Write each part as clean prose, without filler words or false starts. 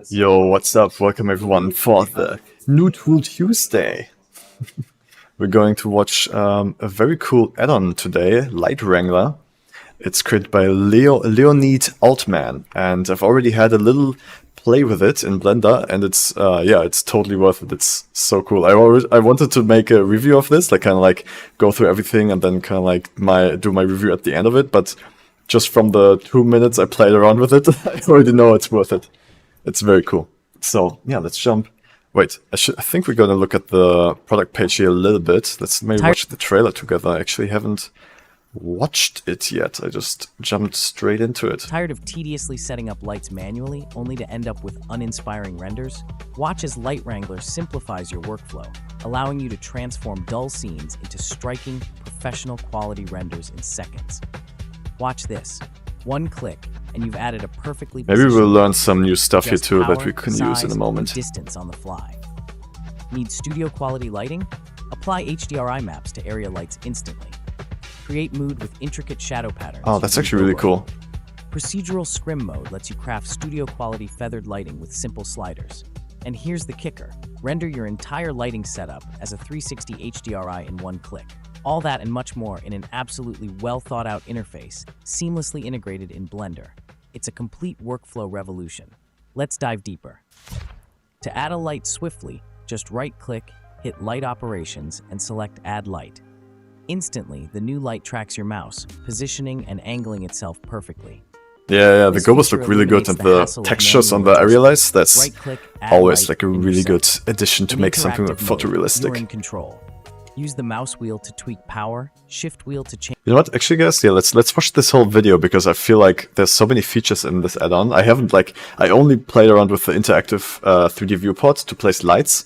Yo, what's up? Welcome everyone for the New Tool Tuesday. We're going to watch a very cool add-on today, Light Wrangler. It's created by Leonid Altman, and I've already had a little play with it in Blender, and it's totally worth it. It's so cool. I wanted to make a review of this, like kind of like go through everything and then kind of like do my review at the end of it. But just from the 2 minutes I played around with it, I already know it's worth it. It's very cool. So yeah, let's jump. Wait, I think we're gonna look at the product page here a little bit. Let's maybe watch the trailer together. I actually haven't watched it yet. I just jumped straight into it. Tired of tediously setting up lights manually, only to end up with uninspiring renders? Watch as Light Wrangler simplifies your workflow, allowing you to transform dull scenes into striking, professional quality renders in seconds. Watch this. One click, and you've added a perfectly Maybe we'll positioned learn some new stuff here adjust too that power, we can use in size, a moment. and distance on the fly. Need studio quality lighting? Apply HDRI maps to area lights instantly. Create mood with intricate shadow patterns. Oh, that's using actually really Wrangler. cool. Procedural scrim mode lets you craft studio quality feathered lighting with simple sliders. And here's the kicker. Render your entire lighting setup as a 360 HDRI in one click. All that and much more in an absolutely well thought out interface, seamlessly integrated in Blender. It's a complete workflow revolution. Let's dive deeper. To add a light swiftly, just right-click, hit Light Operations, and select Add Light. Instantly, the new light tracks your mouse, positioning and angling itself perfectly. Yeah, the This gobos feature look really good, eliminates and the the hassle of textures on the manual area lights, adjustments. that's Right-click, Add always Light, like a really good intersect. addition to In make something look interactive mode, photorealistic. you're in control. Use the mouse wheel to tweak power, shift wheel to change. You know what? Actually, guys, yeah, let's watch this whole video because I feel like there's so many features in this add-on. I only played around with the interactive 3D viewport to place lights.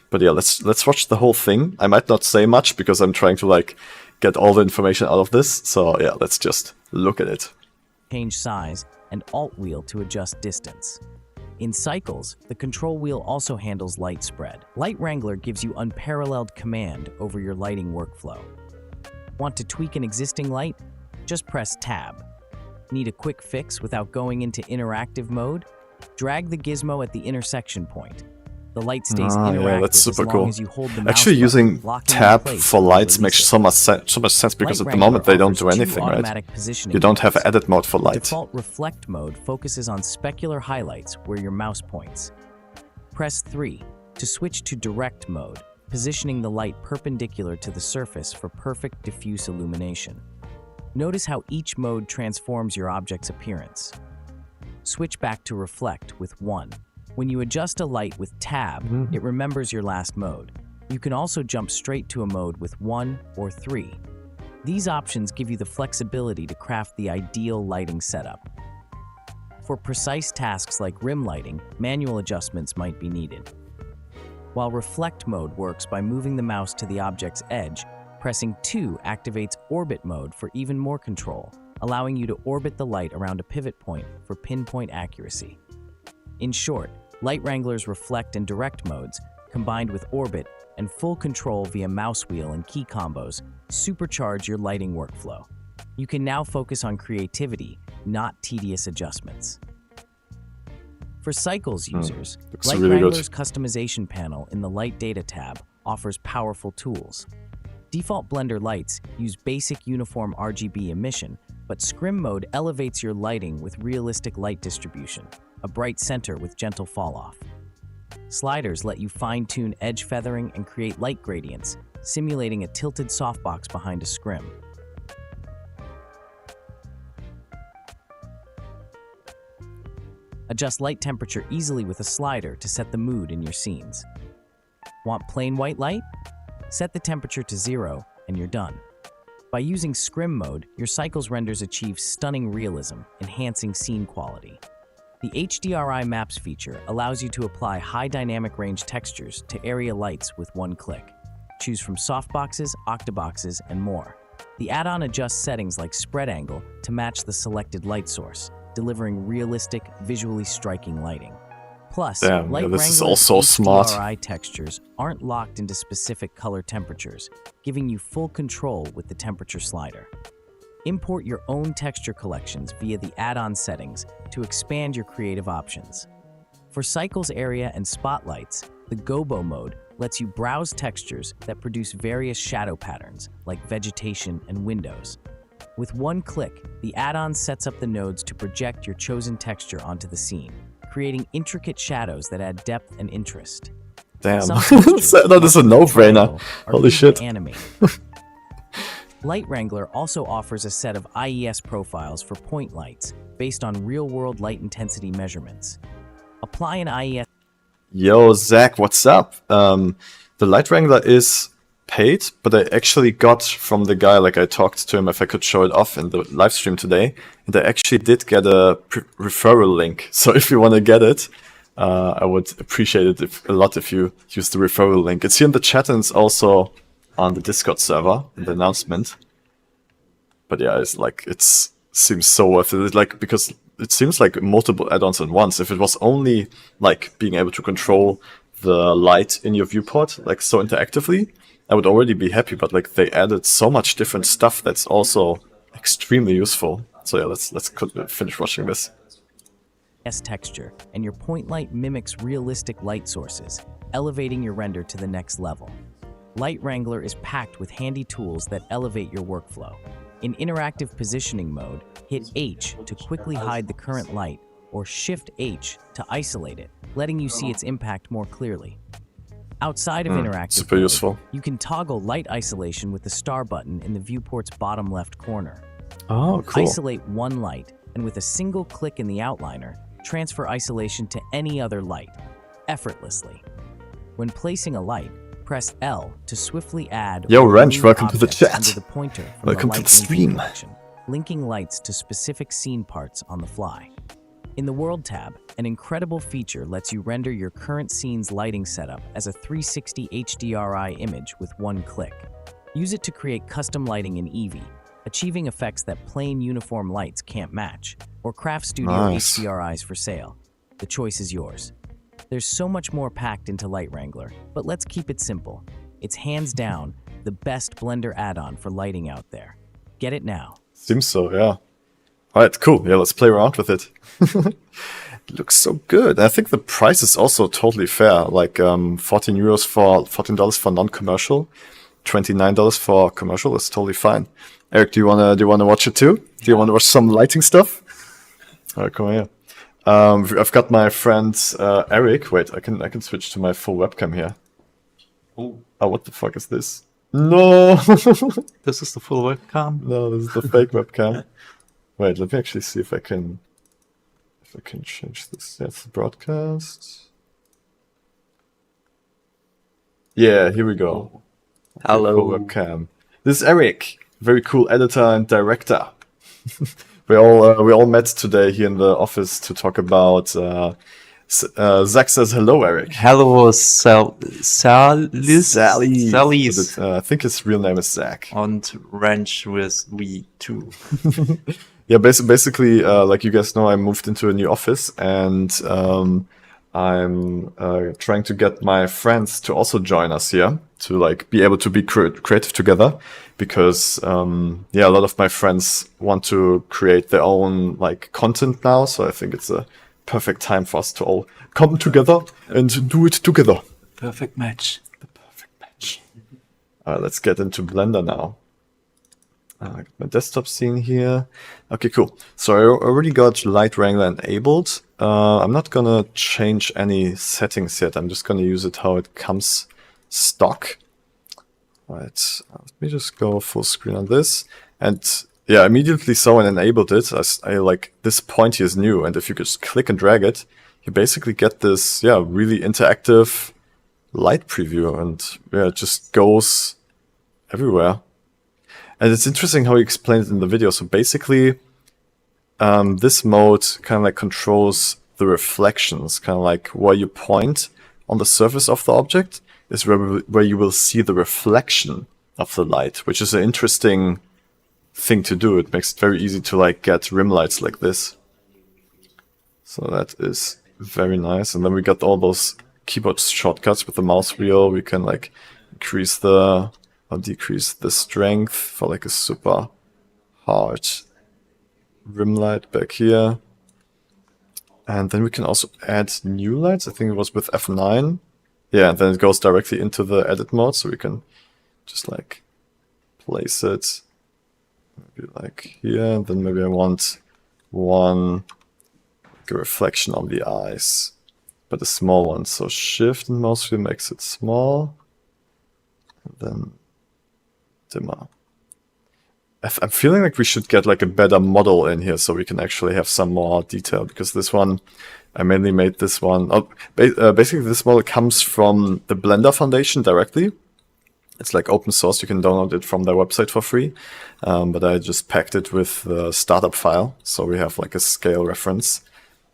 But yeah, let's watch the whole thing. I might not say much because I'm trying to like get all the information out of this. So yeah, let's just look at it. Change size, and Alt wheel to adjust distance. In Cycles, the control wheel also handles light spread. Light Wrangler gives you unparalleled command over your lighting workflow. Want to tweak an existing light? Just press Tab. Need a quick fix without going into interactive mode? Drag the gizmo at the intersection point. The light stays interactive Yeah, that's super as long cool. as you hold the mouse Actually, button, using locking in tab place for when you lights release makes it. so much sense because Light at the moment they Wrangler don't do offers two anything, right? automatic positioning You don't have an modes. edit mode for The light. default Reflect mode focuses on specular highlights where your mouse points. Press 3 to switch to Direct mode, positioning the light perpendicular to the surface for perfect diffuse illumination. Notice how each mode transforms your object's appearance. Switch back to Reflect with 1. When you adjust a light with Tab, it remembers your last mode. You can also jump straight to a mode with 1 or 3. These options give you the flexibility to craft the ideal lighting setup. For precise tasks like rim lighting, manual adjustments might be needed. While Reflect mode works by moving the mouse to the object's edge, pressing 2 activates Orbit mode for even more control, allowing you to orbit the light around a pivot point for pinpoint accuracy. In short, Light Wrangler's Reflect and Direct modes, combined with Orbit and full control via mouse wheel and key combos, supercharge your lighting workflow. You can now focus on creativity, not tedious adjustments. For Cycles users, Looks Light really good. Wrangler's customization panel in the Light Data tab offers powerful tools. Default Blender lights use basic uniform RGB emission, but Scrim mode elevates your lighting with realistic light distribution, a bright center with gentle fall-off. Sliders let you fine-tune edge feathering and create light gradients, simulating a tilted softbox behind a scrim. Adjust light temperature easily with a slider to set the mood in your scenes. Want plain white light? Set the temperature to 0 and you're done. By using Scrim mode, your Cycles renders achieve stunning realism, enhancing scene quality. The HDRI Maps feature allows you to apply high dynamic range textures to area lights with one click. Choose from softboxes, octaboxes, and more. The add-on adjusts settings like spread angle to match the selected light source, delivering realistic, visually striking lighting. Plus, Damn, Light yeah, this is Wrangler's all so smart. HDRI textures aren't locked into specific color temperatures, giving you full control with the temperature slider. Import your own texture collections via the add-on settings to expand your creative options. For cycles area and spotlights, the Gobo mode lets you browse textures that produce various shadow patterns, like vegetation and windows. With one click, the add-on sets up the nodes to project your chosen texture onto the scene, creating intricate shadows that add depth and interest. Damn. Some textures, That is a no-brainer. are Holy easy shit. to animate. Light Wrangler also offers a set of IES profiles for point lights based on real-world light intensity measurements. Apply an IES. Yo, Zach, what's up? The Light Wrangler is paid, but I actually got from the guy, like I talked to him if I could show it off in the live stream today, and I actually did get a referral link. So if you want to get it, I would appreciate it a lot if you use the referral link. It's here in the chat and it's also on the Discord server in the announcement. But yeah, it's like seems so worth it. Like, because it seems like multiple add-ons at once. If it was only like being able to control the light in your viewport like so interactively, I would already be happy. But like they added so much different stuff that's also extremely useful. So yeah, let's finish watching this. Texture, and your point light mimics realistic light sources, elevating your render to the next level. Light Wrangler is packed with handy tools that elevate your workflow. In interactive positioning mode, hit H to quickly hide the current light, or Shift H to isolate it, letting you see its impact more clearly. Outside of interactive super mode, useful. you can toggle light isolation with the star button in the viewport's bottom left corner. Oh, cool. Isolate one light, and with a single click in the outliner, transfer isolation to any other light, effortlessly. When placing a light, press L to swiftly add. Yo, or Wrench, remove welcome to the objects chat. Under the pointer from Welcome the to light the stream. collection, linking lights to specific scene parts on the fly. In the World tab, an incredible feature lets you render your current scene's lighting setup as a 360 HDRI image with one click. Use it to create custom lighting in Eevee, achieving effects that plain uniform lights can't match, or craft studio Nice. HDRIs for sale. The choice is yours. There's so much more packed into Light Wrangler, but let's keep it simple. It's hands down the best Blender add-on for lighting out there. Get it now. Seems so, yeah. Alright, cool. Yeah, let's play around with it. It looks so good. I think the price is also totally fair. Like $14 for non-commercial, $29 for commercial is totally fine. Eric, do you wanna watch it too? Do you wanna watch some lighting stuff? Alright, come on here. I've got my friend Eric. Wait, I can switch to my full webcam here. Oh, what the fuck is this? No, This is the full webcam. no, this is the fake webcam. Wait, let me actually see if I can change this. That's the broadcast. Yeah, here we go. Hello. Full webcam. This is Eric, very cool editor and director. We all met today here in the office to talk about. Zach says hello, Eric. Hello, Salis. But I think his real name is Zach. And Wrench with V2. Yeah, basically, like you guys know, I moved into a new office, and I'm trying to get my friends to also join us here to like be able to be creative together, because yeah, a lot of my friends want to create their own like content now. So I think it's a perfect time for us to all come together and do it together. Perfect match. The perfect match. Let's get into Blender now. I got my desktop scene here. Okay, cool. So I already got Light Wrangler enabled. I'm not gonna change any settings yet. I'm just gonna use it how it comes stock. Right, let me just go full screen on this. And yeah, immediately saw and enabled it. I like this point here is new, and if you just click and drag it, you basically get this really interactive light preview, and yeah, it just goes everywhere. And it's interesting how he explained it in the video. So basically, this mode kind of like controls the reflections, kind of like where you point on the surface of the object is where you will see the reflection of the light, which is an interesting thing to do. It makes it very easy to like get rim lights like this. So that is very nice. And then we got all those keyboard shortcuts with the mouse wheel. We can like increase the or decrease the strength for like a super hard rim light back here. And then we can also add new lights. I think it was with F9. Yeah, and then it goes directly into the edit mode, so we can just like place it maybe like here, and then maybe I want one like a reflection on the eyes, but a small one. So shift and mouse wheel makes it small, and then dimmer. I'm feeling like we should get like a better model in here so we can actually have some more detail, because this one, I mainly made this one. Oh, basically this model comes from the Blender Foundation directly. It's like open source, you can download it from their website for free. But I just packed it with the startup file, so we have like a scale reference.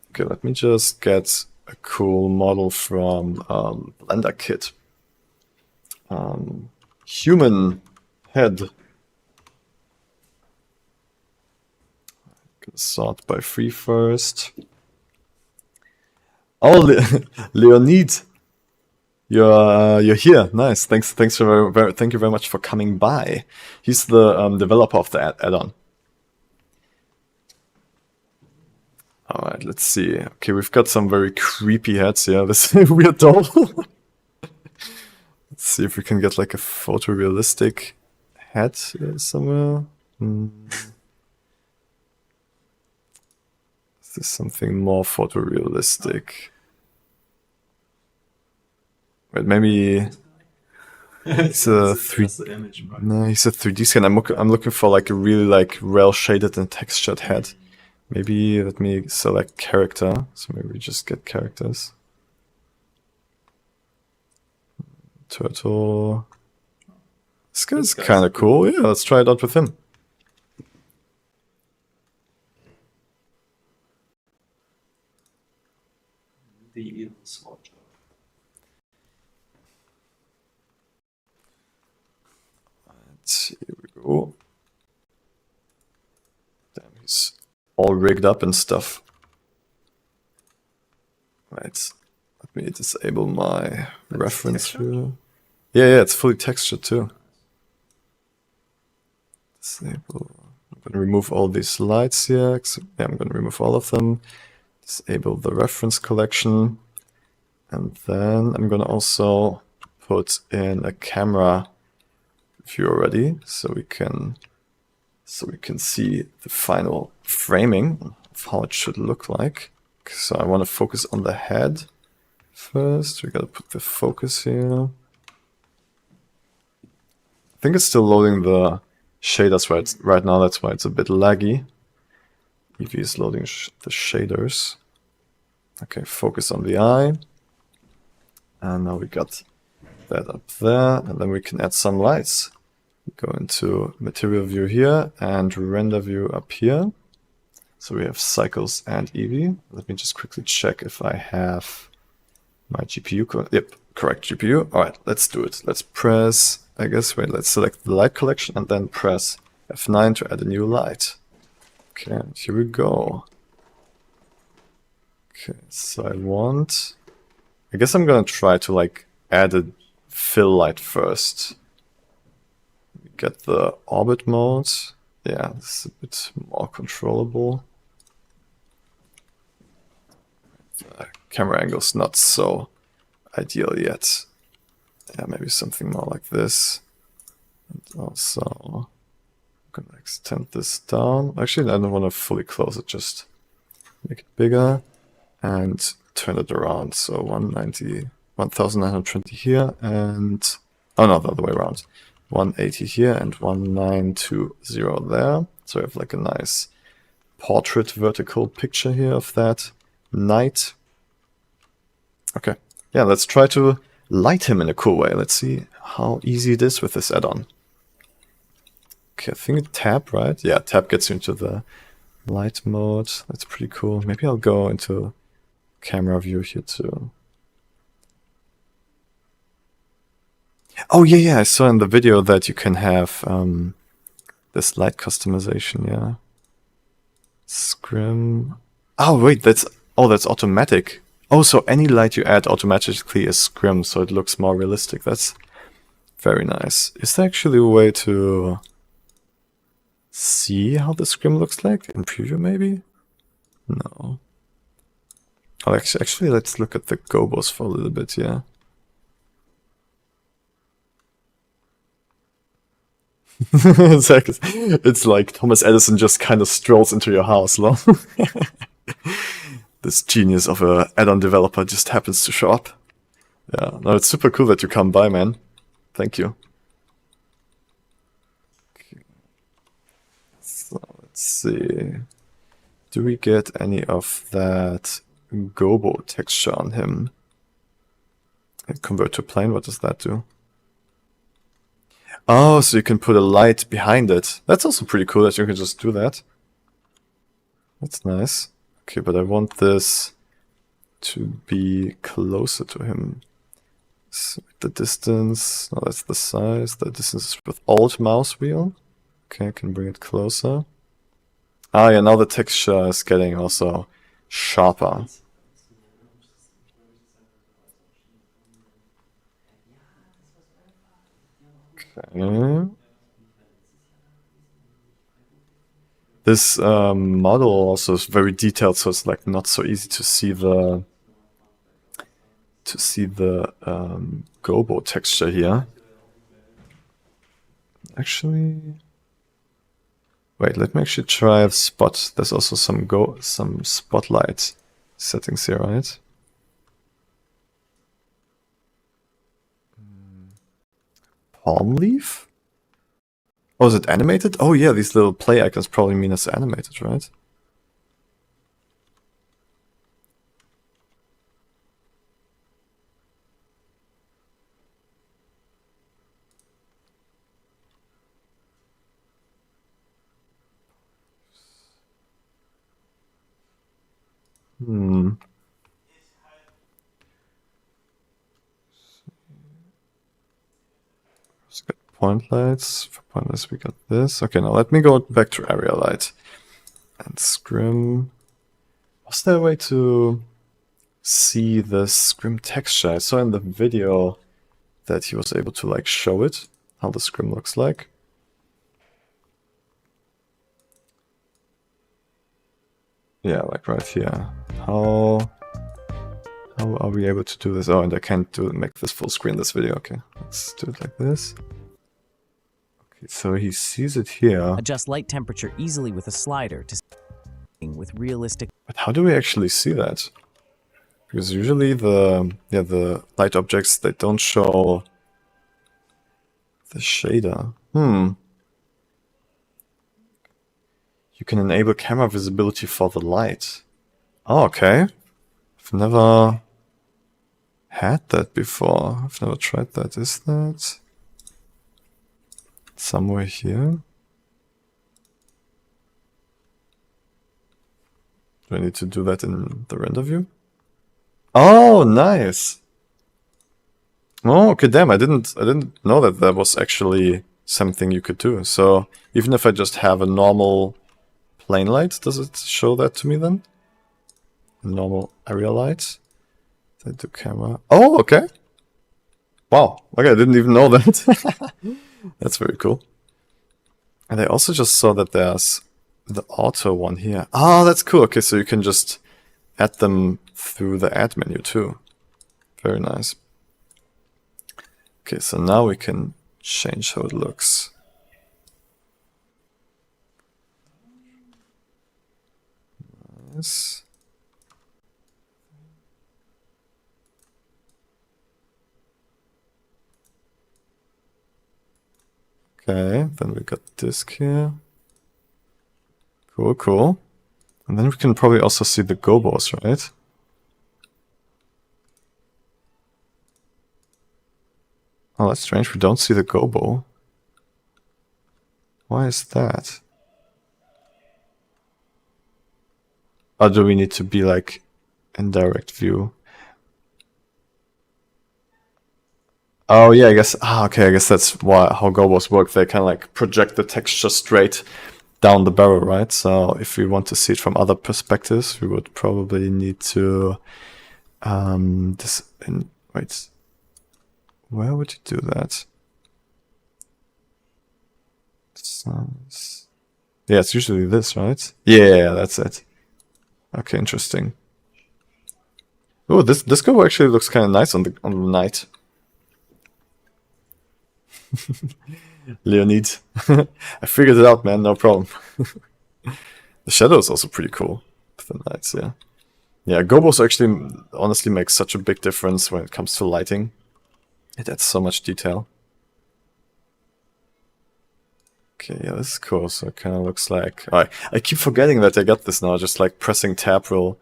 Okay, let me just get a cool model from Blender Kit. Human head. Sort by free first. Oh, Leonid, you're here. Nice. Thank you very much for coming by. He's the developer of the add-on. All right, let's see. Okay, we've got some very creepy heads here. This weird doll. Let's see if we can get like a photorealistic head somewhere. Is this something more photorealistic? Wait, maybe it's a 3D. No, he's a 3D scan. I'm looking for like a really like well shaded and textured head. Maybe let me select character. So maybe we just get characters. Turtle. This guy's kind of cool. Yeah, let's try it out with him. Here we go. Damn, he's all rigged up and stuff. Right. Let me disable my reference here. Yeah, it's fully textured too. Disable. I'm gonna remove all these lights here. Yeah, I'm gonna remove all of them. Disable the reference collection. And then I'm gonna also put in a camera view already, so we can see the final framing of how it should look like. So I want to focus on the head first. We gotta put the focus here. I think it's still loading the shaders right now, that's why it's a bit laggy. Eevee is loading the shaders. Okay, focus on the eye. And now we got that up there, and then we can add some lights. Go into material view here and render view up here. So we have cycles and Eevee. Let me just quickly check if I have my GPU. Yep, correct GPU. All right, let's do it. Let's press, I guess, wait, let's select the light collection and then press F9 to add a new light. Okay, here we go. Okay, so I guess I'm gonna try to like add a fill light first. Get the orbit mode. Yeah, this is a bit more controllable. The camera angle's not so ideal yet. Yeah, maybe something more like this. And also, I'm gonna extend this down. Actually, I don't want to fully close it, just make it bigger and turn it around. So 1920 here, and oh no, the other way around. 180 here and 1920 there. So we have like a nice portrait vertical picture here of that knight. Okay, yeah, let's try to light him in a cool way. Let's see how easy it is with this add-on. Okay, I think tab, right? Yeah, tab gets you into the light mode. That's pretty cool. Maybe I'll go into camera view here too. Oh yeah, I saw in the video that you can have this light customization, yeah. Scrim. Oh wait, that's automatic. Oh, so any light you add automatically is scrim, so it looks more realistic. That's very nice. Is there actually a way to see how the scrim looks like in preview maybe? No. Oh, actually, let's look at the gobos for a little bit, yeah. It's like Thomas Edison just kind of strolls into your house, lol. This genius of a add-on developer just happens to show up. Yeah, no, it's super cool that you come by, man. Thank you. Okay. So, let's see. Do we get any of that gobo texture on him? Convert to plane, what does that do? Oh, so you can put a light behind it. That's also pretty cool that you can just do that. That's nice. Okay, but I want this to be closer to him. So the distance, no, that's the size. The distance is with Alt mouse wheel. Okay, I can bring it closer. Ah, yeah, now the texture is getting also sharper. Okay. This model also is very detailed, so it's like not so easy to see the gobo texture here. Actually, wait, let me actually try a spot. There's also some spotlight settings here, right? Palm leaf? Oh, is it animated? Oh yeah, these little play icons probably mean it's animated, right? Hmm. Let's get point lights. For point lights, we got this. Okay, now let me go back to area light and scrim. Was there a way to see the scrim texture? I saw in the video that he was able to like show it, how the scrim looks like. Yeah, like right here. How are we able to do this? Oh, and I can't make this full screen this video. Okay, let's do it like this. Okay, so he sees it here. Adjust light temperature easily with a slider to with realistic. But how do we actually see that? Because usually the light objects, they don't show the shader. You can enable camera visibility for the light. Oh, okay. I've never had that before. I've never tried that. Is that somewhere here? Do I need to do that in the render view? Oh, nice. Oh, okay, damn, I didn't know that that was actually something you could do. So even if I just have a normal plane light, does it show that to me then? A normal area light. I do camera. Oh, okay. Wow. Okay, I didn't even know that. That's very cool. And I also just saw that there's the auto one here. Oh, that's cool. Okay, so you can just add them through the add menu too. Very nice. Okay, so now we can change how it looks. Nice. Okay, then we got disk here. Cool, cool. And then we can probably also see the gobos, right? Oh, that's strange. We don't see the gobo. Why is that? Or do we need to be like in direct view? Oh yeah, I guess. Okay, I guess that's how gobos work. They kind of like project the texture straight down the barrel, right? So if we want to see it from other perspectives, we would probably need to wait. Where would you do that? Yeah, it's usually this, right? Yeah, that's it. Okay, interesting. Oh, this cover actually looks kind of nice on the night. Leonid, I figured it out, man. No problem. The shadow is also pretty cool. The nights, yeah. Yeah, gobos actually honestly makes such a big difference when it comes to lighting. It adds so much detail. Okay, yeah, this is cool. So it kind of looks like... I keep forgetting that I got this now. Just like pressing tab will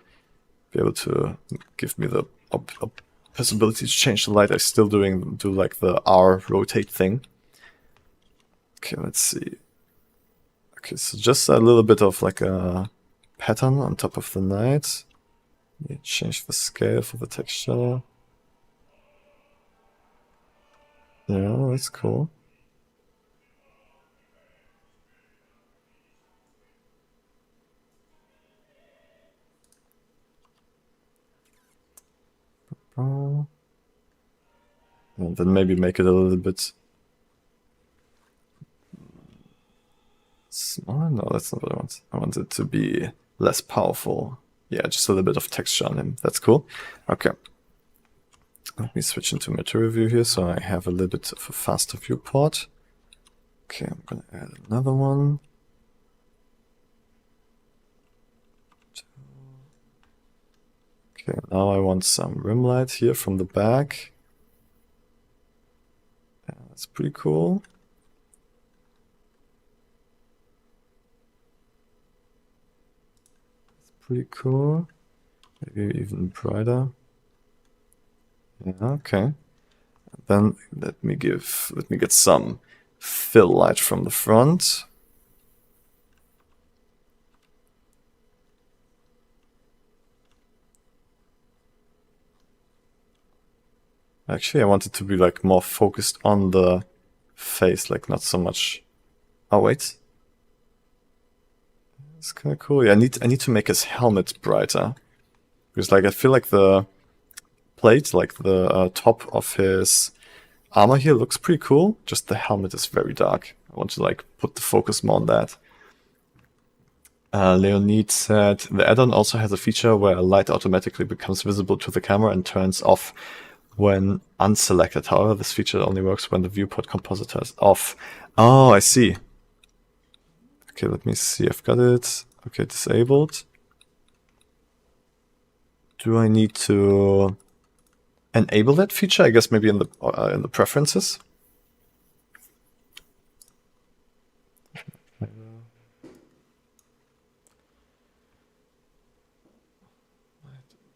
be able to give me the possibility to change the light. I still do like the R rotate thing. Okay, let's see. Okay, so just a little bit of like a pattern on top of the night. You change the scale for the texture. Yeah, that's cool. And then maybe make it a little bit smaller. No, that's not what I want. I want it to be less powerful. Yeah, just a little bit of texture on him. That's cool. Okay. Let me switch into material view here so I have a little bit of a faster viewport. Okay, I'm gonna add another one. Okay, now I want some rim light here from the back. Yeah, that's pretty cool. Pretty cool. Maybe even brighter. Yeah, okay. Then let me get some fill light from the front. Actually, I want it to be like more focused on the face, like not so much. Oh wait. It's kind of cool. Yeah, I need to make his helmet brighter. Because like I feel like the plate, like the top of his armor here looks pretty cool. Just the helmet is very dark. I want to like put the focus more on that. Leonid said the add-on also has a feature where a light automatically becomes visible to the camera and turns off when unselected. However, this feature only works when the viewport compositor is off. Oh, I see. Okay, let me see. I've got it. Okay, disabled. Do I need to enable that feature? I guess maybe in the preferences.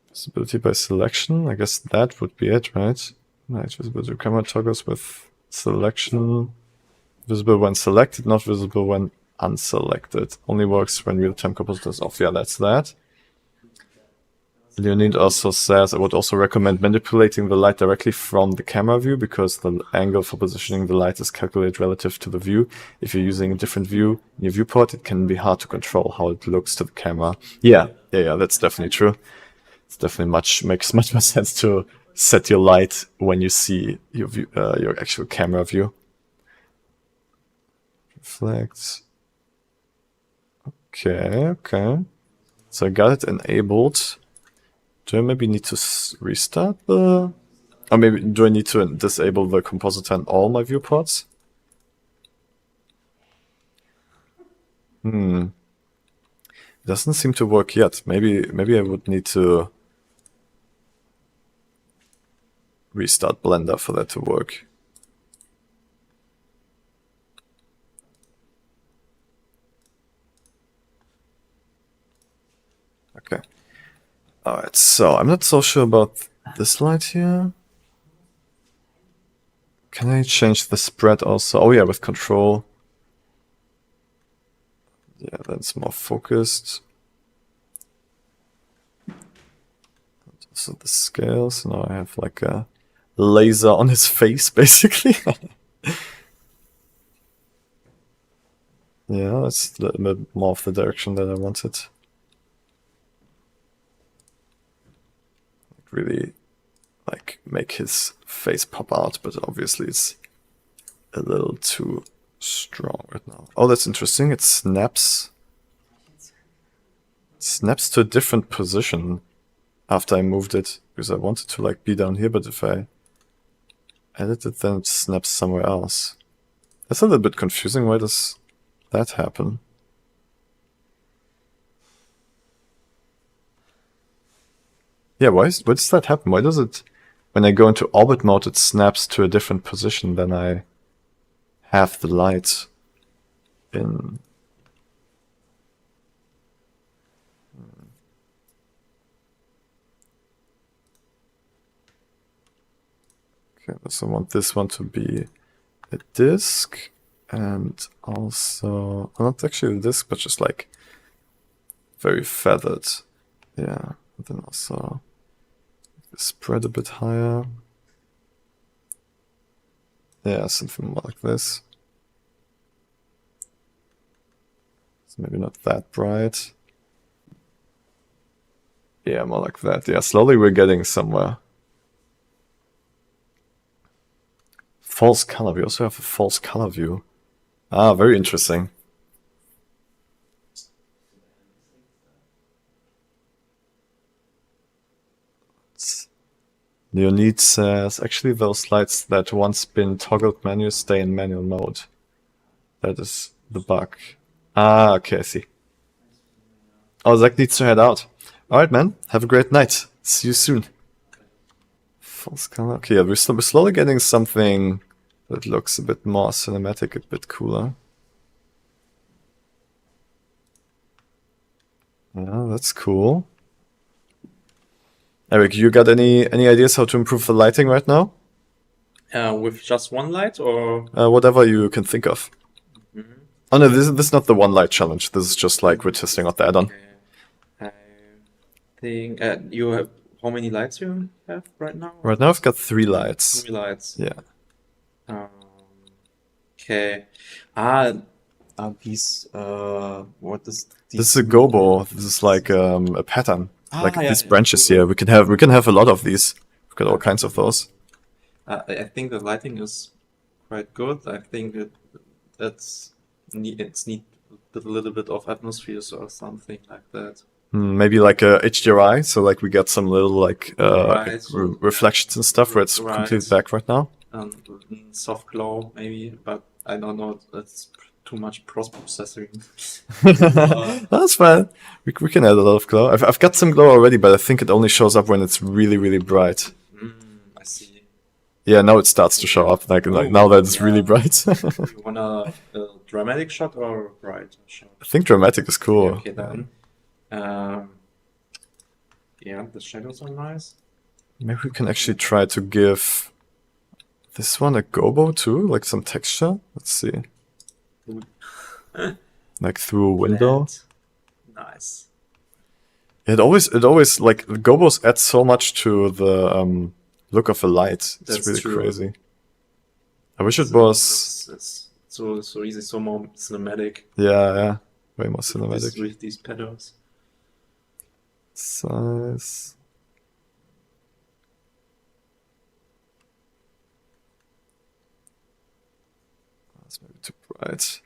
Visibility by selection. I guess that would be it, right? Night visibility camera toggles with selection. Visible when selected, not visible when unselected. Only works when real-time compositor is off. Yeah, that's that. Leonid also says, I would also recommend manipulating the light directly from the camera view because the angle for positioning the light is calculated relative to the view. If you're using a different view in your viewport, it can be hard to control how it looks to the camera. Yeah, that's definitely true. It's definitely makes much more sense to set your light when you see your view, your actual camera view. Reflect. Okay. So I got it enabled. Do I maybe need to restart the... Or maybe do I need to disable the compositor in all my viewports? It doesn't seem to work yet. Maybe I would need to restart Blender for that to work. Okay. Alright, so I'm not so sure about this light here. Can I change the spread also? Oh yeah, with control. Yeah, that's more focused. So the scale, so now I have like a laser on his face, basically. Yeah, that's a little bit more of the direction that I wanted. Really, like, make his face pop out, but obviously it's a little too strong right now. Oh, that's interesting. It snaps to a different position. after I moved it, because I wanted to like be down here, but if I edit it, then it snaps somewhere else. That's a little bit confusing. Why does that happen? Yeah, why does that happen? Why does it, when I go into orbit mode, it snaps to a different position than I have the light in? Okay, so I want this one to be a disk, and also, not actually a disk, but just like very feathered. Yeah, and then also spread a bit higher. Yeah, something more like this. It's maybe not that bright. Yeah, more like that. Yeah, slowly we're getting somewhere. False color. We also have a false color view. Ah, very interesting. Leonid says, actually those lights that once been toggled menu stay in manual mode. That is the bug. Ah, okay, I see. Oh, Zach needs to head out. Alright, man. Have a great night. See you soon. False color. Okay, yeah, we're slowly getting something that looks a bit more cinematic, a bit cooler. Yeah, that's cool. Eric, you got any ideas how to improve the lighting right now? With just one light or? Whatever you can think of. Oh no, this is not the one light challenge. This is just like we're testing out the add-on. Okay. I think you have how many lights you have right now? Right now I've got 3 lights. 3 lights. Yeah. Okay. These what is This is a gobo. This is like a pattern. Like yeah, these yeah, branches cool. here. We can have a lot of these. We've got all kinds of those. I think the lighting is quite good. I think it's need a little bit of atmospheres or something like that. Maybe like a HDRI, so like we got some little like Right. reflections and stuff where it's Right. completely black right now. Soft glow maybe, but I don't know. That's too much processing. That's fine. We can add a lot of glow. I've got some glow already, but I think it only shows up when it's really, really bright. I see. Yeah, now it starts to show up. Like now that it's really bright. You want a dramatic shot or a bright shot? I think dramatic is cool. Okay, then. Yeah, the shadows are nice. Maybe we can actually try to give this one a gobo too, like some texture. Let's see. Like through a window. Nice. It always like the gobos add so much to the look of a light. It's That's really true. crazy. I wish it was. It's so easy, so more cinematic. Yeah, way more cinematic. With these pedals. Size. That's maybe too bright.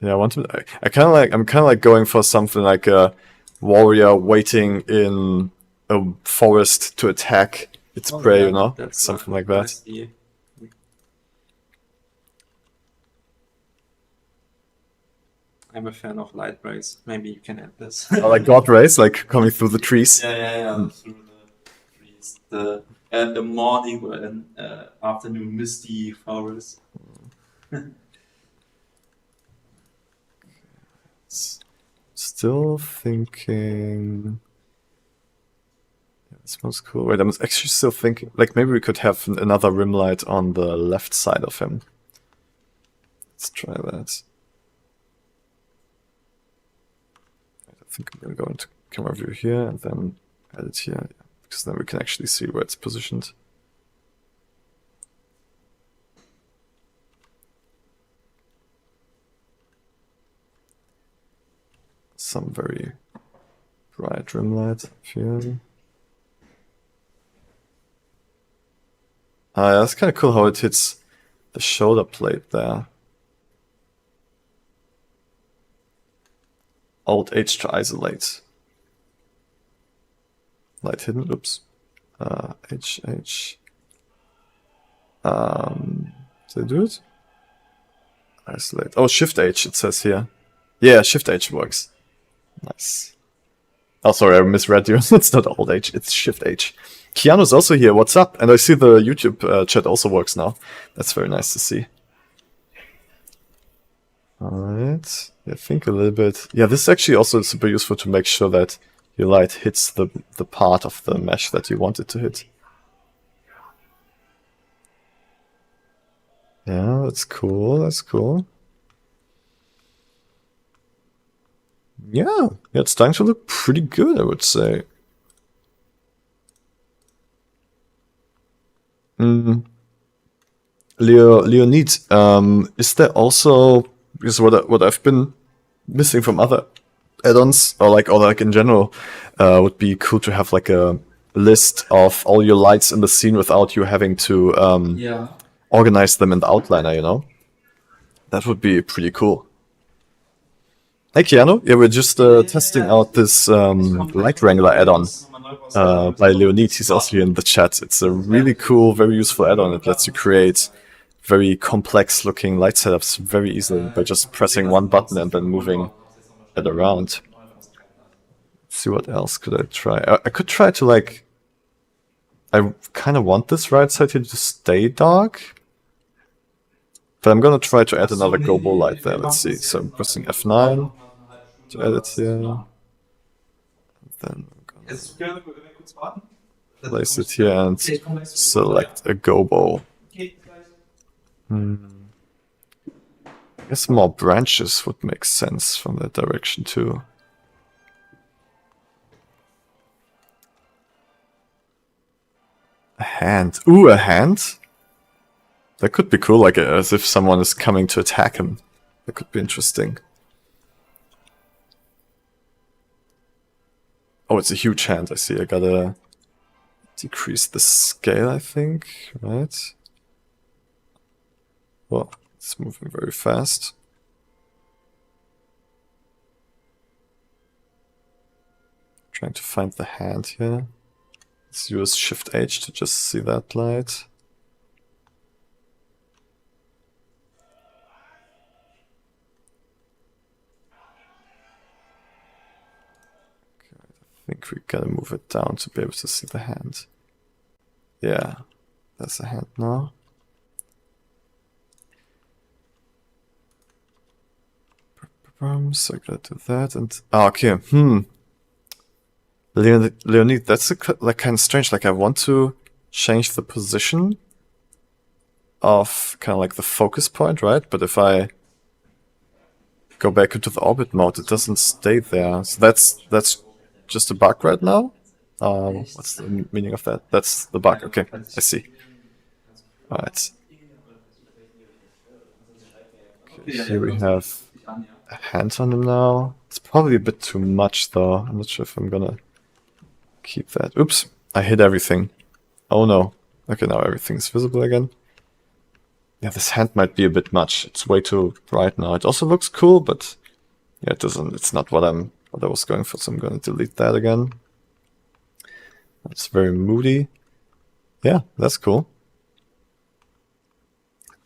Yeah, I want to. I'm kind of like going for something like a warrior waiting in a forest to attack its prey. Yeah, You know, that's something like I that. see. I'm a fan of light rays. Maybe you can add this. Like God rays, like coming through the trees. Yeah. Through the trees. The morning and afternoon misty forest. Still thinking. Yeah, this smells cool. Wait, I'm actually still thinking. Like maybe we could have another rim light on the left side of him. Let's try that. I think I'm gonna go into camera view here and then add it here, because then we can actually see where it's positioned. Some very bright rim light here. Yeah, that's kind of cool how it hits the shoulder plate there. Alt H to isolate. Light hidden. Oops. H. Did I do it? Isolate. Oh, Shift H it says here. Yeah, Shift H works. Nice. Oh, sorry, I misread you. It's not Alt H, it's Shift H. Keanu's also here. What's up? And I see the YouTube chat also works now. That's very nice to see. Alright. I think a little bit. Yeah, this is actually also super useful to make sure that your light hits the part of the mesh that you want it to hit. Yeah, that's cool. That's cool. Yeah, it's starting to look pretty good, I would say. Leonid, is there also, because what I've been missing from other add-ons or like in general, would be cool to have like a list of all your lights in the scene without you having to organize them in the outliner, you know? That would be pretty cool. Hey Keanu, yeah, we're just testing out this Light Wrangler add-on by Leonid. He's also here in the chat. It's a really cool, very useful add-on. It lets you create very complex looking light setups very easily by just pressing one button and then moving it around. Let's see what else could I try. I could try to like... I kind of want this right side here to stay dark. But I'm gonna try to add another gobo light there. Let's see. So I'm pressing F9 to add it here. Then I'm gonna place it here and select a gobo. I guess more branches would make sense from that direction too. A hand. Ooh, a hand? That could be cool, like as if someone is coming to attack him. That could be interesting. Oh, it's a huge hand, I see. I gotta decrease the scale, I think, right? Well, it's moving very fast. Trying to find the hand here. Let's use Shift H to just see that light. I think we gotta move it down to be able to see the hand. Yeah, that's the hand now. So I gotta do that and... Oh, okay, Leonid, that's like kind of strange. Like I want to change the position of kind of like the focus point, right? But if I go back into the orbit mode, it doesn't stay there. So that's just a bug right now. What's the meaning of that? That's the bug. Okay, I see. All right. Okay, here we have a hand on him now. It's probably a bit too much though. I'm not sure if I'm gonna keep that. Oops, I hit everything. Oh no. Okay, now everything's visible again. Yeah, this hand might be a bit much. It's way too bright now. It also looks cool, but yeah, it doesn't. It's not what I was going for. So I'm going to delete that again. That's very moody. Yeah, that's cool.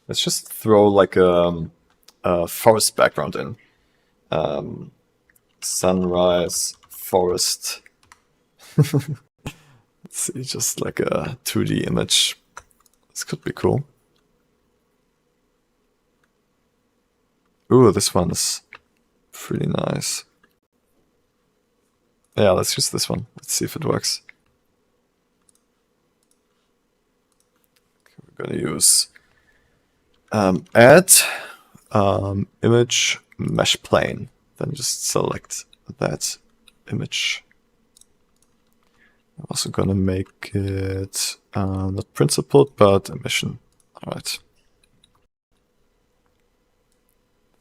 Let's just throw like a forest background in. Sunrise, forest. Let's see, just like a 2D image. This could be cool. Ooh, this one is pretty nice. Yeah, let's use this one. Let's see if it works. Okay, we're gonna use add image mesh plane. Then just select that image. I'm also gonna make it not principled, but emission. All right.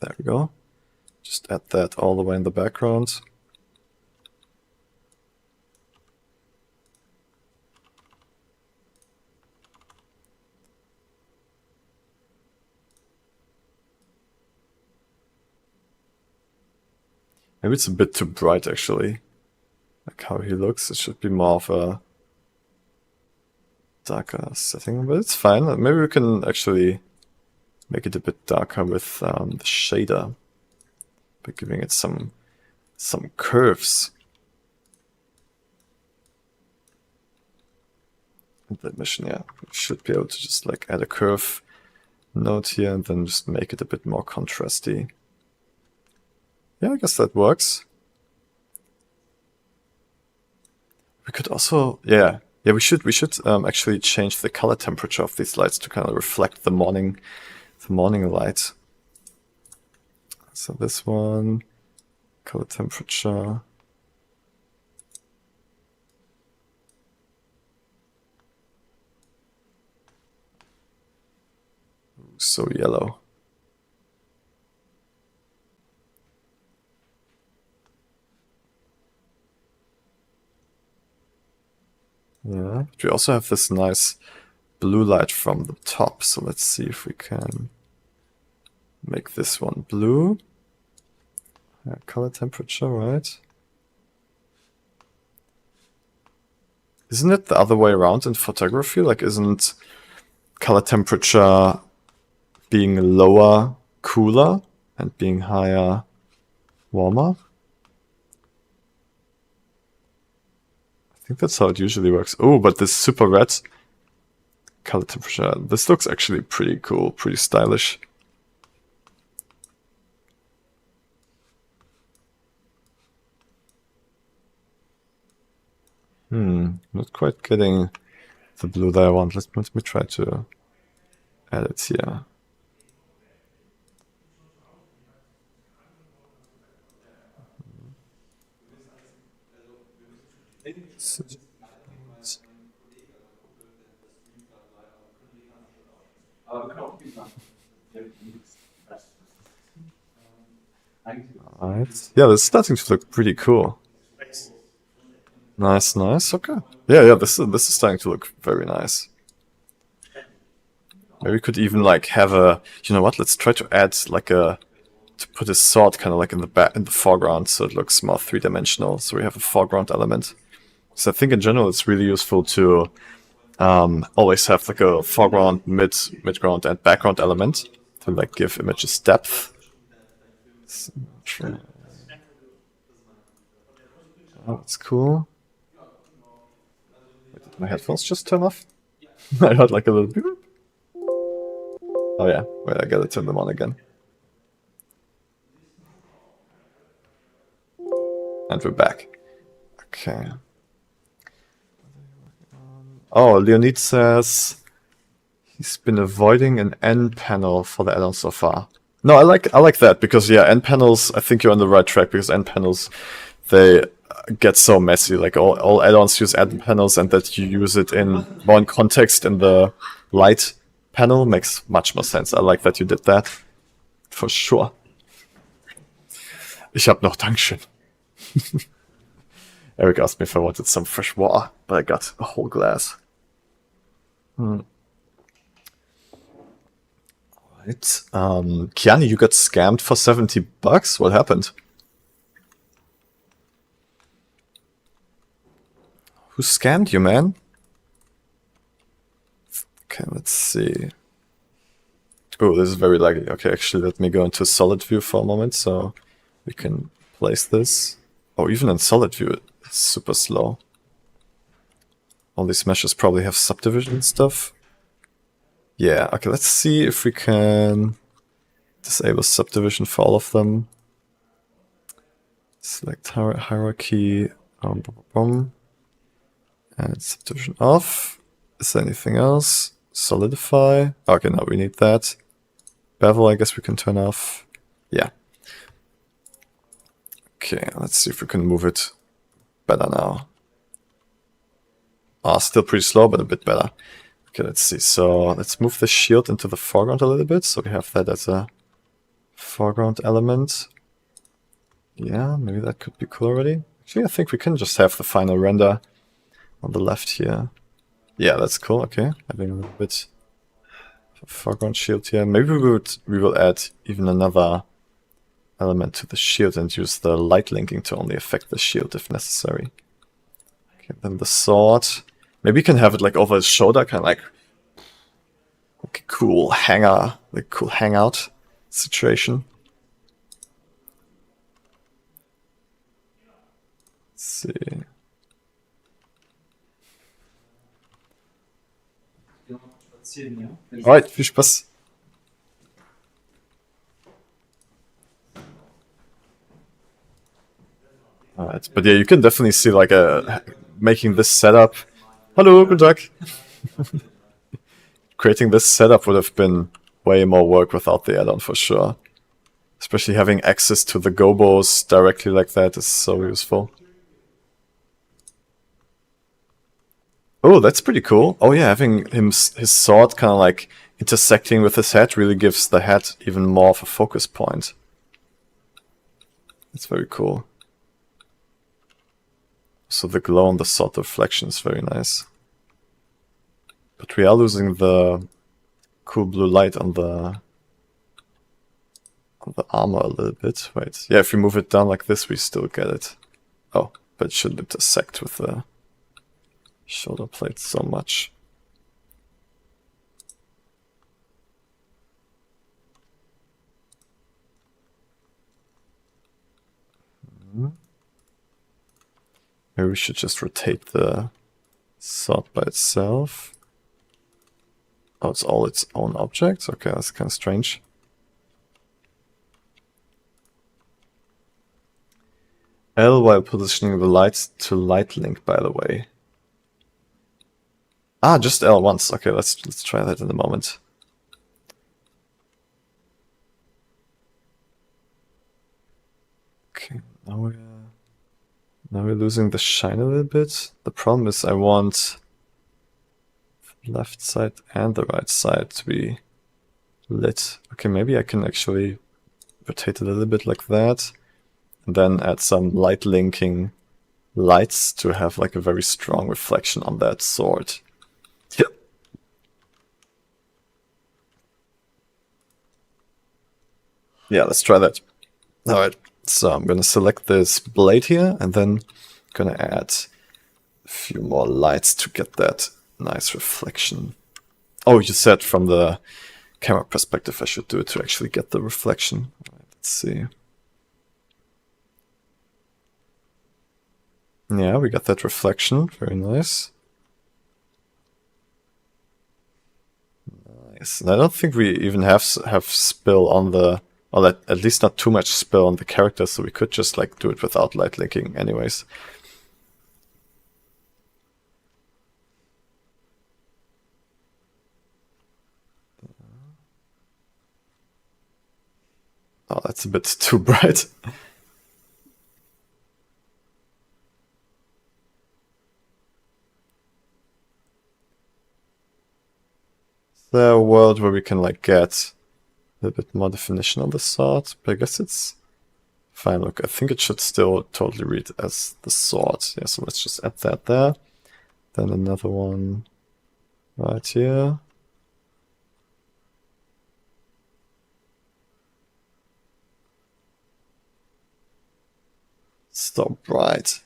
There we go. Just add that all the way in the background. Maybe it's a bit too bright actually. like how he looks. It should be more of a darker setting, but it's fine. Maybe we can actually make it a bit darker with the shader by giving it some curves. And the mission, yeah, we should be able to just like add a curve node here and then just make it a bit more contrasty. Yeah, I guess that works. We could also, yeah, we should actually change the color temperature of these lights to kind of reflect the morning light. So this one, color temperature. So yellow. Yeah, but we also have this nice blue light from the top, so let's see if we can make this one blue. Yeah, color temperature, right? Isn't it the other way around in photography? Like, isn't color temperature being lower cooler and being higher warmer? I think that's how it usually works. Oh, but this super red color temperature, this looks actually pretty cool, pretty stylish. Not quite getting the blue that I want. Let me try to add it here. Alright. Yeah, this is starting to look pretty cool. Nice, nice. Okay. Yeah. This is starting to look very nice. Maybe we could even like have a. You know what? Let's try to add like to put a sword kind of like in the foreground, so it looks more three-dimensional. So we have a foreground element. So I think in general it's really useful to always have like a foreground, midground, and background element to like give images depth. Oh, that's cool. Wait, did my headphones just turn off? I heard like a little beep. Oh yeah, wait, I gotta turn them on again. And we're back. Okay. Oh, Leonid says he's been avoiding an N panel for the add-on so far. No, I like that because yeah, N panels. I think you're on the right track because N panels, they get so messy. Like all add-ons use N panels, and that you use it in more in context in the light panel makes much more sense. I like that you did that for sure. Ich hab noch Dankeschön. Eric asked me if I wanted some fresh water, but I got a whole glass. Alright. Kiani, you got scammed for $70? What happened? Who scammed you, man? Okay, let's see. Oh, this is very laggy. Okay, actually, let me go into solid view for a moment so we can place this. Oh, even in solid view, it's super slow. All these meshes probably have subdivision stuff. Yeah, okay, let's see if we can disable subdivision for all of them. Select hierarchy, and subdivision off. Is there anything else? Solidify. Okay, now we need that. Bevel, I guess we can turn off. Yeah. Okay, let's see if we can move it better now. Still pretty slow, but a bit better. Okay, let's see. So let's move the shield into the foreground a little bit. So we have that as a foreground element. Yeah, maybe that could be cool already. Actually, I think we can just have the final render on the left here. Yeah, that's cool. Okay, having a little bit of foreground shield here. Maybe we will add even another element to the shield and use the light linking to only affect the shield if necessary. Okay, then the sword. Maybe you can have it like over his shoulder, kind of like a cool hanger, like cool hangout situation. Let's see. Alright, viel Spaß. Alright, but yeah, you can definitely see like making this setup. Hello, good luck. Creating this setup would have been way more work without the add-on for sure. Especially having access to the gobos directly like that is so useful. Oh, that's pretty cool. Oh yeah, having his sword kind of like intersecting with his head really gives the head even more of a focus point. That's very cool. So the glow on the sword reflection is very nice. But we are losing the cool blue light on the armor a little bit. Wait, yeah, if we move it down like this, we still get it. Oh, but it shouldn't intersect with the shoulder plate so much. Maybe we should just rotate the sword by itself. Oh, it's all its own object? Okay, that's kind of strange. L while positioning the lights to light link, by the way. Ah, just L once. Okay, let's try that in a moment. Okay, now we're losing the shine a little bit. The problem is I want the left side and the right side to be lit. Okay, maybe I can actually rotate it a little bit like that. And then add some light linking lights to have like a very strong reflection on that sword. Yep. Yeah, let's try that. Alright, so I'm gonna select this blade here and then gonna add a few more lights to get that nice reflection. Oh, you said from the camera perspective I should do it to actually get the reflection. Right, let's see. Yeah, we got that reflection. Very nice. Nice. And I don't think we even have spill on the, or at least not too much spill on the character, so we could just like do it without light linking anyways. Oh, that's a bit too bright. The world where we can like get a little bit more definition on the sword, but I guess it's fine. Look, I think it should still totally read as the sword. Yeah, so let's just add that there. Then another one right here. So bright.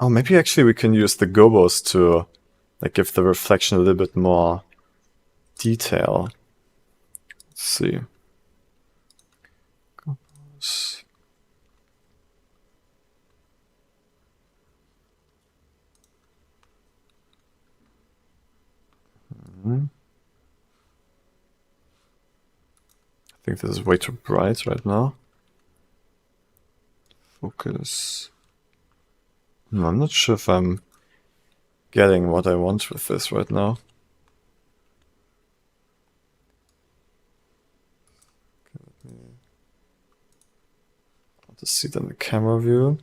Oh, maybe actually we can use the gobos to like give the reflection a little bit more detail. Let's see. Gobos. I think this is way too bright right now. Focus. I'm not sure if I'm getting what I want with this right now. I want to see it in the camera view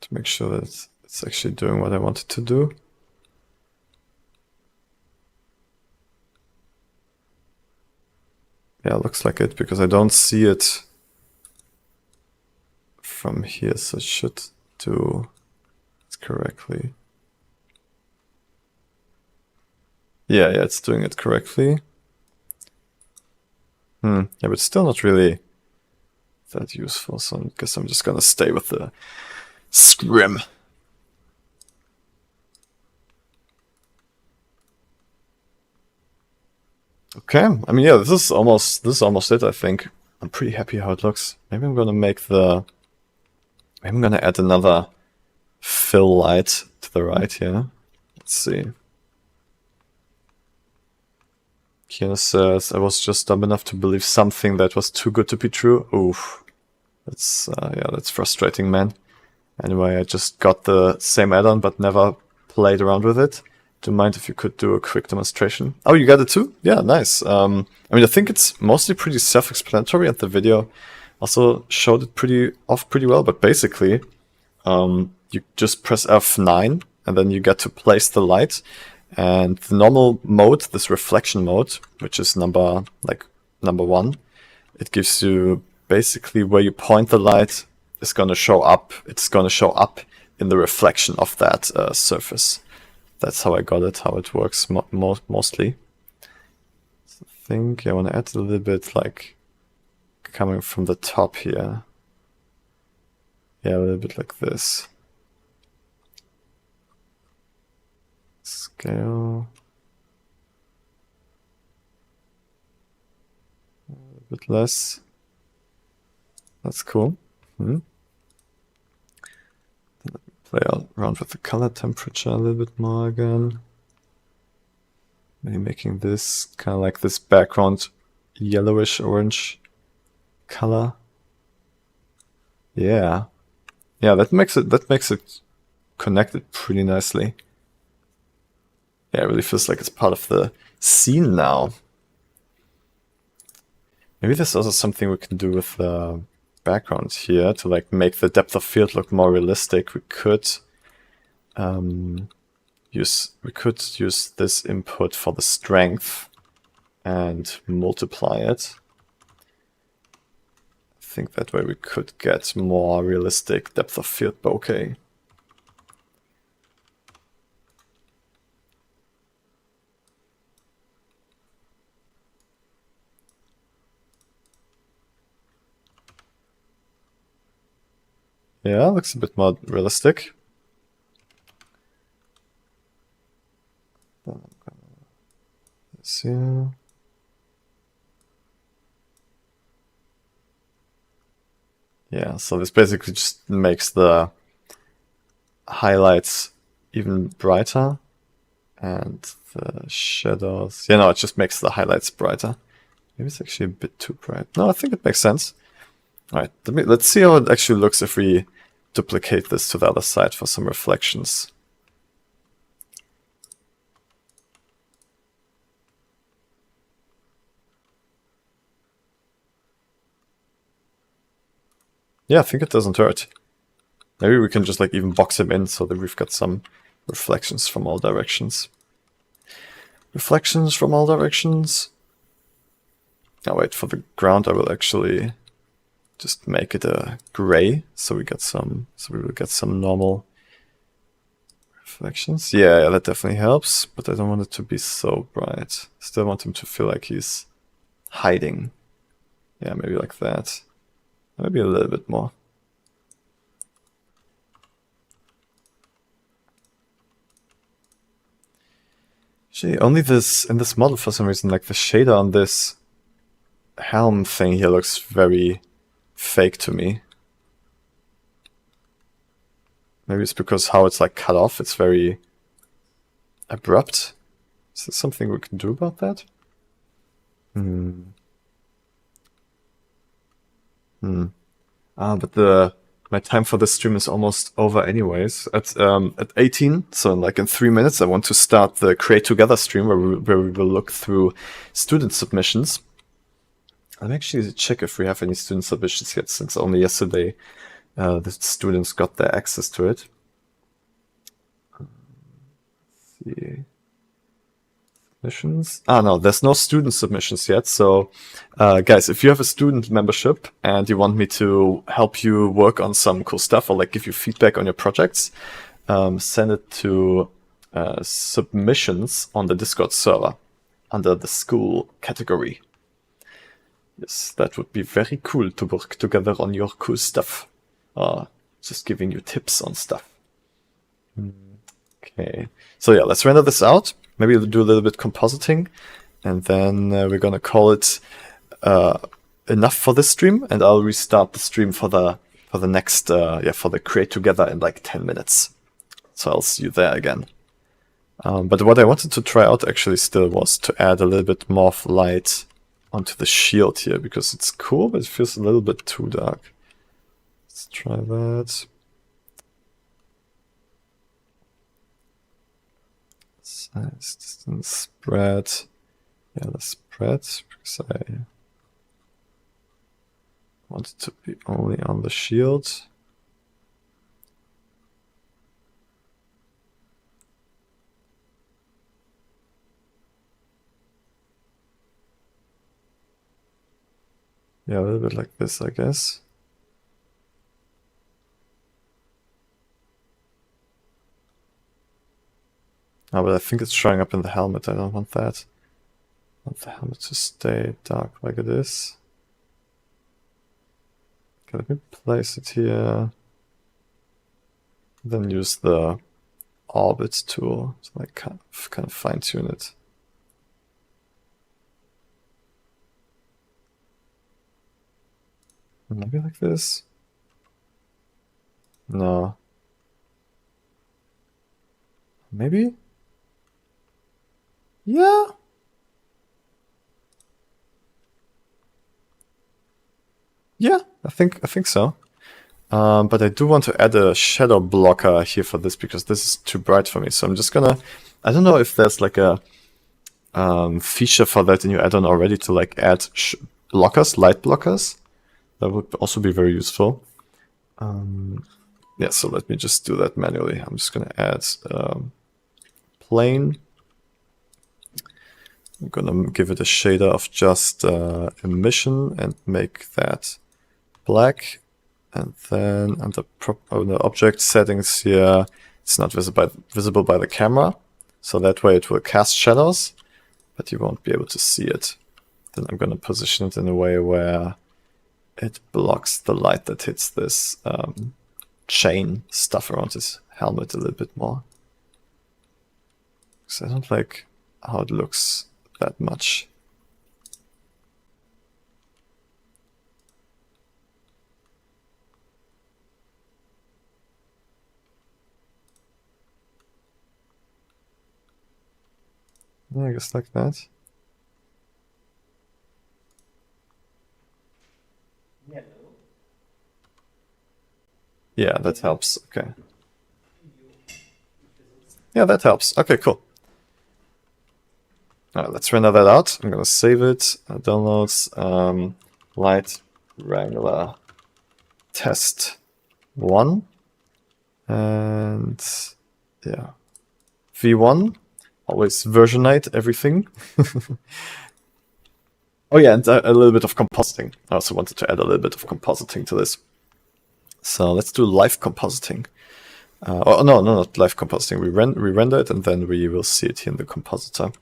to make sure that it's actually doing what I want it to do. Yeah, it looks like it because I don't see it from here, so it should do it correctly. Yeah, it's doing it correctly. Yeah, but still not really that useful, so I guess I'm just gonna stay with the scrim. Okay, I mean, yeah, this is almost it, I think. I'm pretty happy how it looks. Maybe I'm gonna add another fill light to the right here. Let's see. Kiana says, I was just dumb enough to believe something that was too good to be true. Oof. That's frustrating, man. Anyway, I just got the same add-on but never played around with it. Do you mind if you could do a quick demonstration? Oh, you got it too? Yeah, nice. I mean, I think it's mostly pretty self-explanatory, and the video also showed it pretty well. But basically, you just press F9, and then you get to place the light. And the normal mode, this reflection mode, which is number 1, it gives you basically where you point the light is going to show up. It's going to show up in the reflection of that surface. That's how I got it, how it works mostly. So I think I want to add a little bit like coming from the top here. Yeah, a little bit like this. Scale. A bit less. That's cool. Play around with the color temperature a little bit more again. Maybe making this kind of like this background yellowish orange color. Yeah, that makes it connected pretty nicely. Yeah, it really feels like it's part of the scene now. Maybe there's also something we can do with the background here to like make the depth of field look more realistic. We could use this input for the strength and multiply it. I think that way we could get more realistic depth of field bokeh. Yeah, looks a bit more realistic. This here. Yeah, so this basically just makes the highlights even brighter, and the shadows. Yeah, no, it just makes the highlights brighter. Maybe it's actually a bit too bright. No, I think it makes sense. All right, let's see how it actually looks if we duplicate this to the other side for some reflections. Yeah, I think it doesn't hurt. Maybe we can just like even box him in so that we've got some reflections from all directions. Reflections from all directions. Now wait, for the ground I will actually just make it a gray, so we will get some normal reflections. Yeah, that definitely helps, but I don't want it to be so bright. Still want him to feel like he's hiding. Yeah, maybe like that. Maybe a little bit more. Actually, only this in this model for some reason, like the shader on this helm thing here looks very fake to me. Maybe it's because how it's like cut off, it's very abrupt. Is there something we can do about that? But my time for this stream is almost over anyways. At 18, so like in 3 minutes, I want to start the Create Together stream where we will look through student submissions. Let me actually check if we have any student submissions yet, since only yesterday the students got their access to it. Let's see. Submissions. No, there's no student submissions yet. So, guys, if you have a student membership and you want me to help you work on some cool stuff or like give you feedback on your projects, send it to submissions on the Discord server under the school category. Yes, that would be very cool to work together on your cool stuff. Just giving you tips on stuff. Okay, so yeah, let's render this out. Maybe we'll do a little bit compositing, and then we're gonna call it enough for this stream, and I'll restart the stream for the next for the create together in like 10 minutes. So I'll see you there again. But what I wanted to try out actually still was to add a little bit more of light onto the shield here, because it's cool, but it feels a little bit too dark. Let's try that. Size, distance, spread. Yeah, the spread, because I want it to be only on the shield. Yeah, a little bit like this, I guess. Oh, but I think it's showing up in the helmet. I don't want that. I want the helmet to stay dark like it is. Okay, let me place it here. Then use the orbit tool to like kind of fine tune it. Maybe like this. No. Maybe? Yeah. Yeah, I think so. But I do want to add a shadow blocker here for this, because this is too bright for me. So I'm just gonna, I don't know if there's like a feature for that in your add-on already to like add blockers, light blockers. That would also be very useful. Yeah, so let me just do that manually. I'm just gonna add plane. I'm gonna give it a shader of just emission and make that black. And then under the object settings here, it's not visible by the camera. So that way it will cast shadows, but you won't be able to see it. Then I'm gonna position it in a way where it blocks the light that hits this chain stuff around his helmet a little bit more. Because I don't like how it looks that much. Yeah, I guess like that. Yeah, that helps. Okay. Yeah, that helps. Okay, cool. All right, let's render that out. I'm gonna save it. Downloads. Light Wrangler test 1. And yeah. V1. Always versionate everything. Oh yeah, and a little bit of compositing. I also wanted to add a little bit of compositing to this. So let's do live compositing. Oh no, not live compositing. We render it and then we will see it here in the compositor.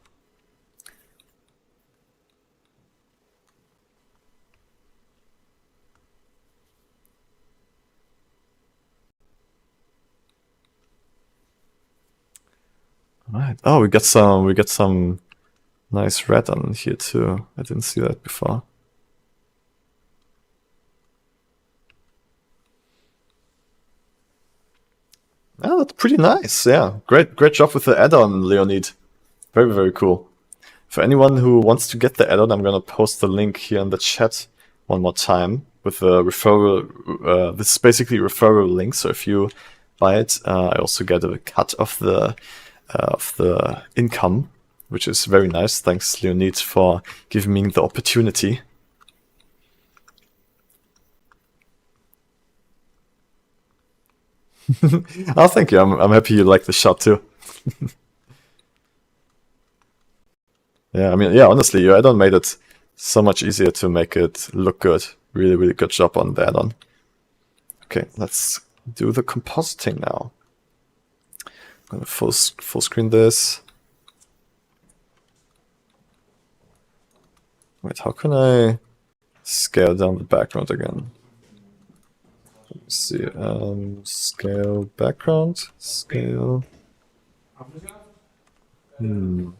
All right. Oh, we got some nice red on here too. I didn't see that before. Oh, that's pretty nice. Yeah, great job with the add-on, Leonid. Very, very cool. For anyone who wants to get the add-on, I'm gonna post the link here in the chat one more time with a referral. This is basically a referral link. So if you buy it, I also get a cut of the income, which is very nice. Thanks, Leonid, for giving me the opportunity. Oh, thank you. I'm happy you like the shot too. Yeah, I mean, yeah, honestly, your add-on made it so much easier to make it look good. Really, really good job on the add-on. Okay, let's do the compositing now. I'm gonna full screen this. Wait, how can I scale down the background again. Let me see. Scale background. Scale. View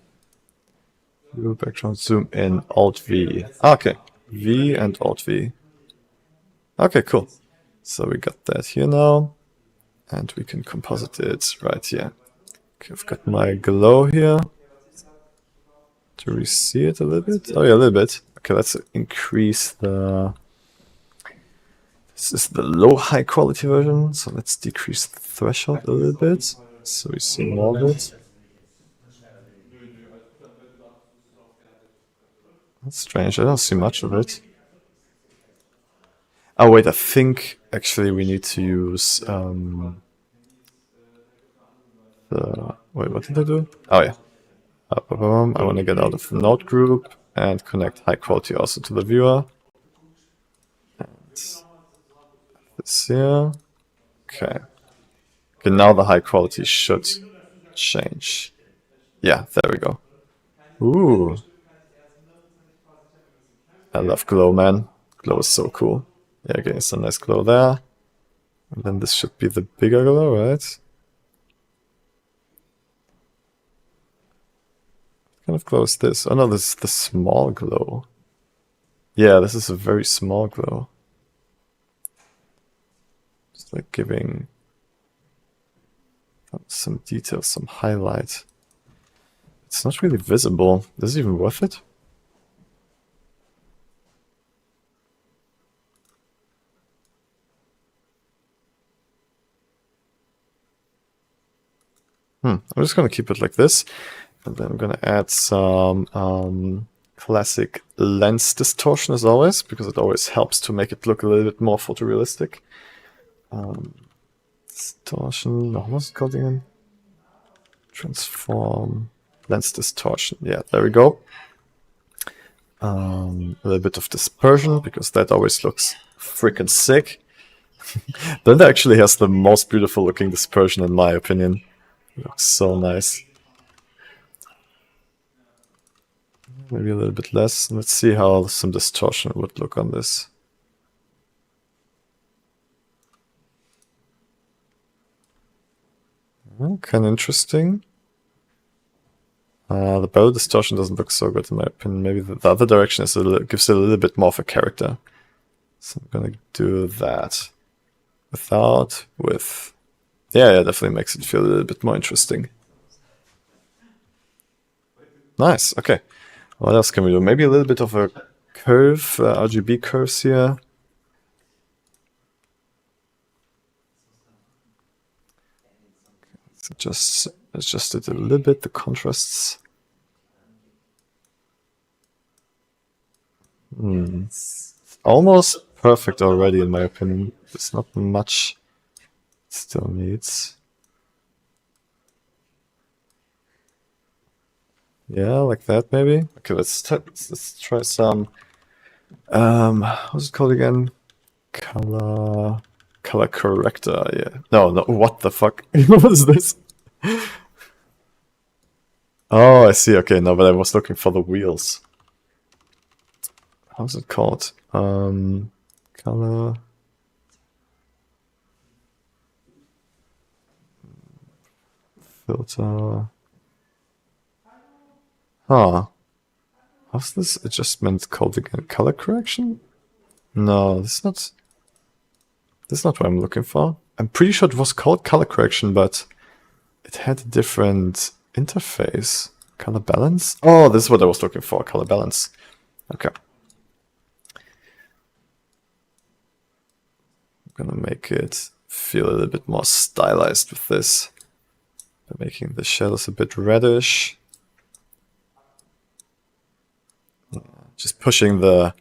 background. Zoom in. Alt V. Okay. V and Alt V. Okay, cool. So we got that here now. And we can composite it right here. Okay, I've got my glow here. Do we see it a little bit? Oh yeah, a little bit. Okay, let's increase the... This is the low high quality version, so let's decrease the threshold a little bit, so we see more of it. That's strange, I don't see much of it. Oh wait, I think actually we need to use wait, what did I do? Oh yeah. I want to get out of the node group and connect high quality also to the viewer. And this here. Okay. Okay, now the high quality should change. Yeah, there we go. Ooh. I love glow, man. Glow is so cool. Yeah, getting some nice glow there. And then this should be the bigger glow, right? What kind of glow is this? Oh no, this is the small glow. Yeah, this is a very small glow. Just like giving some detail, some highlight. It's not really visible. Is it even worth it? I'm just gonna keep it like this, and then I'm gonna add some classic lens distortion as always, because it always helps to make it look a little bit more photorealistic. Distortion, what was it called again? Transform, lens distortion. Yeah, there we go. A little bit of dispersion, because that always looks freaking sick. That actually has the most beautiful looking dispersion in my opinion. It looks so nice. Maybe a little bit less. Let's see how some distortion would look on this. Kind of interesting. The barrel distortion doesn't look so good in my opinion. Maybe the other direction is gives it a little bit more of a character. So I'm gonna do that. Without, with... Yeah, definitely makes it feel a little bit more interesting. Nice, okay. What else can we do? Maybe a little bit of a curve, RGB curves here. So just adjust it a little bit, the contrasts. It's almost perfect already in my opinion. There's not much it still needs. Yeah, like that maybe. Okay, let's try some. What's it called again? Color corrector. Yeah. No. What the fuck? What is this? Oh, I see. Okay, no, but I was looking for the wheels. How's it called? Color. Filter. Huh. How's this adjustment called again? Color correction? No, this is not what I'm looking for. I'm pretty sure it was called color correction, but it had a different interface. Color balance? Oh, this is what I was looking for, color balance. Okay. I'm gonna make it feel a little bit more stylized with this. By making the shadows a bit reddish. Just pushing the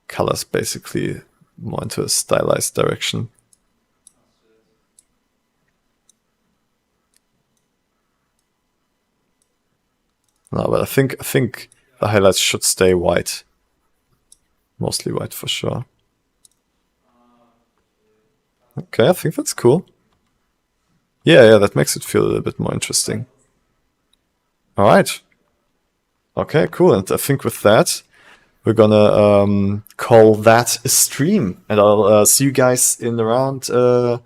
colors basically more into a stylized direction. No, but I think the highlights should stay white. Mostly white for sure. Okay, I think that's cool. Yeah, that makes it feel a little bit more interesting. Alright. Okay, cool. And I think with that, we're gonna call that a stream, and I'll see you guys in around 10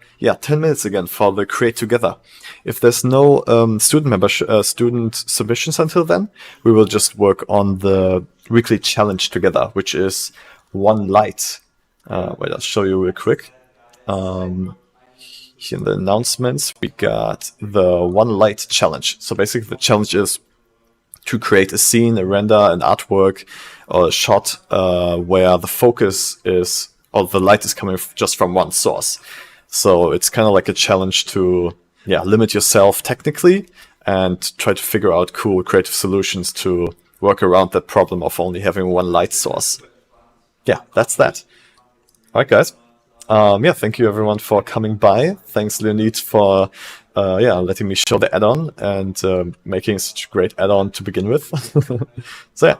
minutes again for the create together. If there's no student submissions until then, we will just work on the weekly challenge together, which is one light. Wait, I'll show you real quick. Here in the announcements, we got the one light challenge. So basically the challenge is to create a scene, a render, an artwork, or a shot where the focus is, or the light is coming just from one source. So it's kind of like a challenge to limit yourself technically and try to figure out cool creative solutions to work around that problem of only having one light source. Yeah, that's that. All right, guys. Thank you everyone for coming by. Thanks, Leonid, for letting me show the add-on and making such a great add-on to begin with. So yeah,